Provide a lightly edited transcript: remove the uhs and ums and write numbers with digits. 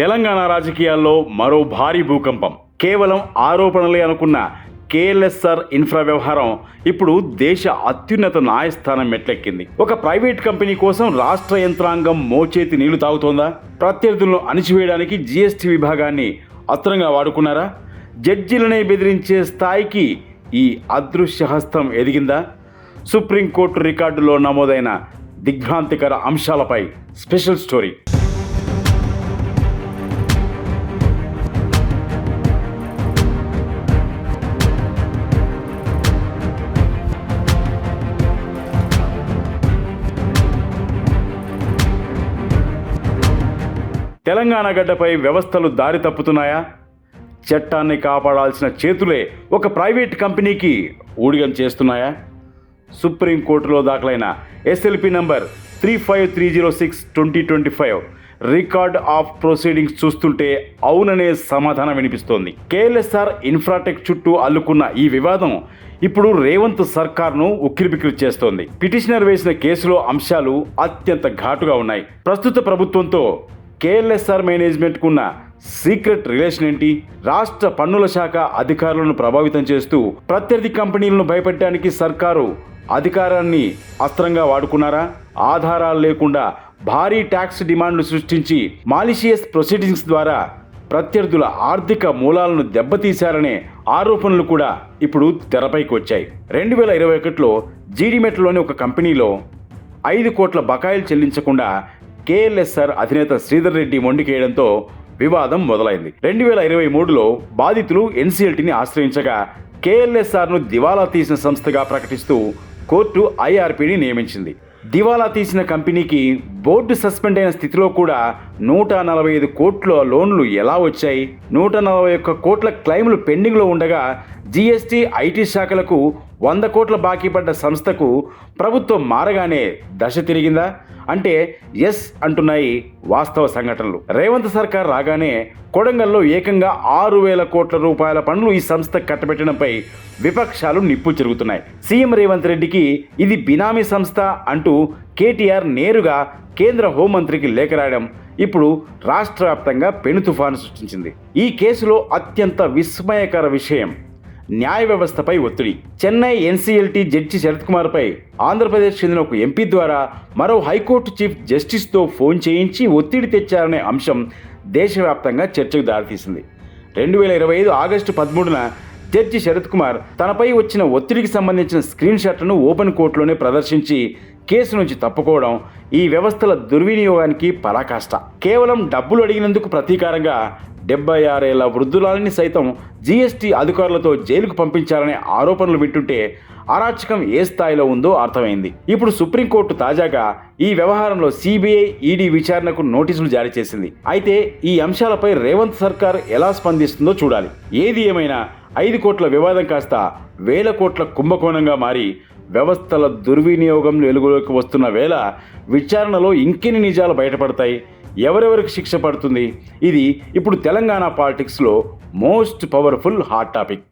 తెలంగాణ రాజకీయాల్లో మరో భారీ భూకంపం. కేవలం ఆరోపణలే అనుకున్న కేఎల్ఎస్ఆర్ ఇన్ఫ్రా వ్యవహారం ఇప్పుడు దేశ అత్యున్నత న్యాయస్థానం మెట్లెక్కింది. ఒక ప్రైవేట్ కంపెనీ కోసం రాష్ట్ర యంత్రాంగం మోచేతి నీళ్లు తాగుతోందా? ప్రత్యర్థులను అణిచివేయడానికి జీఎస్టీ విభాగాన్ని అస్త్రంగా వాడుకున్నారా? జడ్జీలనే బెదిరించే స్థాయికి ఈ అదృశ్య హస్తం ఎదిగిందా? సుప్రీంకోర్టు రికార్డులో నమోదైన దిగ్భ్రాంతికర అంశాలపై స్పెషల్ స్టోరీ. తెలంగాణ గడ్డపై వ్యవస్థలు దారి తప్పుతున్నాయా? చట్టాన్ని కాపాడాల్సిన చేతులే ఒక ప్రైవేట్ కంపెనీకి ఊడిగం చేస్తున్నాయా? సుప్రీంకోర్టులో దాఖలైన SLP number 3530/2025 record of proceedings చూస్తుంటే అవుననే సమాధానం వినిపిస్తోంది. కేఎల్ఎస్ఆర్ ఇన్ఫ్రాటెక్ చుట్టూ అల్లుకున్న ఈ వివాదం ఇప్పుడు రేవంత్ సర్కార్ను ఉక్కిరిబిక్కిరి చేస్తోంది. పిటిషనర్ వేసిన కేసులో అంశాలు అత్యంత ఘాటుగా ఉన్నాయి. ప్రస్తుత ప్రభుత్వంతో కేఎల్ఎస్ఆర్ మేనేజ్మెంట్కున్న సీక్రెట్ రిలేషన్ ఏంటి? రాష్ట్ర పన్నుల శాఖ అధికారులను ప్రభావితం చేస్తూ ప్రత్యర్థి కంపెనీలను భయపెట్టడానికి సర్కారు అధికారాన్ని అస్త్రంగా వాడుకున్నారా? ఆధారాలు లేకుండా భారీ ట్యాక్స్ డిమాండ్లు సృష్టించి మాలిషియస్ ప్రొసీడింగ్స్ ద్వారా ప్రత్యర్థుల ఆర్థిక మూలాలను దెబ్బతీశారనే ఆరోపణలు కూడా ఇప్పుడు తెరపైకి వచ్చాయి. 2021లో జీడిమెట్లోని ఒక కంపెనీలో 5 కోట్ల బకాయిలు చెల్లించకుండా కేఎల్ఎస్ఆర్ అధినేత శ్రీధర్ రెడ్డి మొండికేయడంతో వివాదం మొదలైంది. 2023లో బాధితులు ఎన్సీఎల్టీని ఆశ్రయించగా కేఎల్ఎస్ఆర్ను దివాలా తీసిన సంస్థగా ప్రకటిస్తూ కోర్టు ఐఆర్పీని నియమించింది. దివాలా తీసిన కంపెనీకి బోర్డు సస్పెండ్ అయిన స్థితిలో కూడా 145 కోట్ల లోన్లు ఎలా వచ్చాయి? 141 కోట్ల క్లెయిమ్లు పెండింగ్లో ఉండగా జీఎస్టీ, ఐటీ శాఖలకు 100 కోట్ల బాకీ పడ్డ సంస్థకు ప్రభుత్వం మారగానే దశ తిరిగిందా? అంటే ఎస్ అంటున్నాయి వాస్తవ సంఘటనలు. రేవంత్ సర్కార్ రాగానే కొడంగల్లో ఏకంగా 6,000 కోట్ల రూపాయల పనులు ఈ సంస్థ కట్టబెట్టడంపై విపక్షాలు నిప్పు చెరుగుతున్నాయి. సీఎం రేవంత్ రెడ్డికి ఇది బినామీ సంస్థ అంటూ కేటీఆర్ నేరుగా కేంద్ర హోంమంత్రికి లేఖ రాయడం ఇప్పుడు రాష్ట్ర వ్యాప్తంగా పెను తుఫాను సృష్టించింది. ఈ కేసులో అత్యంత విస్మయకర విషయం న్యాయ వ్యవస్థపై ఒత్తిడి. చెన్నై ఎన్సీఎల్టీ జడ్జి శరత్ కుమార్పై ఆంధ్రప్రదేశ్ చెందిన ఒక ఎంపీ ద్వారా మరో హైకోర్టు చీఫ్ జస్టిస్తో ఫోన్ చేయించి ఒత్తిడి తెచ్చారనే అంశం దేశవ్యాప్తంగా చర్చకు దారితీసింది. 2025 ఆగస్టు 13న జడ్జి శరత్ కుమార్ తనపై వచ్చిన ఒత్తిడికి సంబంధించిన స్క్రీన్ షాట్లను ఓపెన్ కోర్టులోనే ప్రదర్శించి కేసు నుంచి తప్పుకోవడం ఈ వ్యవస్థల దుర్వినియోగానికి పరాకాష్ట. కేవలం డబ్బులు అడిగినందుకు ప్రతీకారంగా 76 ఏళ్ల వృద్ధురాలిని సైతం జీఎస్టీ అధికారులతో జైలుకు పంపించారనే ఆరోపణలు వింటుంటే అరాచకం ఏ స్థాయిలో ఉందో అర్థమైంది. ఇప్పుడు సుప్రీంకోర్టు తాజాగా ఈ వ్యవహారంలో సిబిఐ, ఈడీ విచారణకు నోటీసులు జారీ చేసింది. అయితే ఈ అంశాలపై రేవంత్ సర్కార్ ఎలా స్పందిస్తుందో చూడాలి. ఏది ఏమైనా 5 కోట్ల వివాదం కాస్త వేల కోట్ల కుంభకోణంగా మారి వ్యవస్థల దుర్వినియోగం వెలుగులోకి వస్తున్న వేళ విచారణలో ఇంకెన్ని నిజాలు బయటపడతాయి? ఎవరెవరికి శిక్ష పడుతుంది? ఇది ఇప్పుడు తెలంగాణ పాలిటిక్స్లో మోస్ట్ పవర్ఫుల్ హాట్ టాపిక్.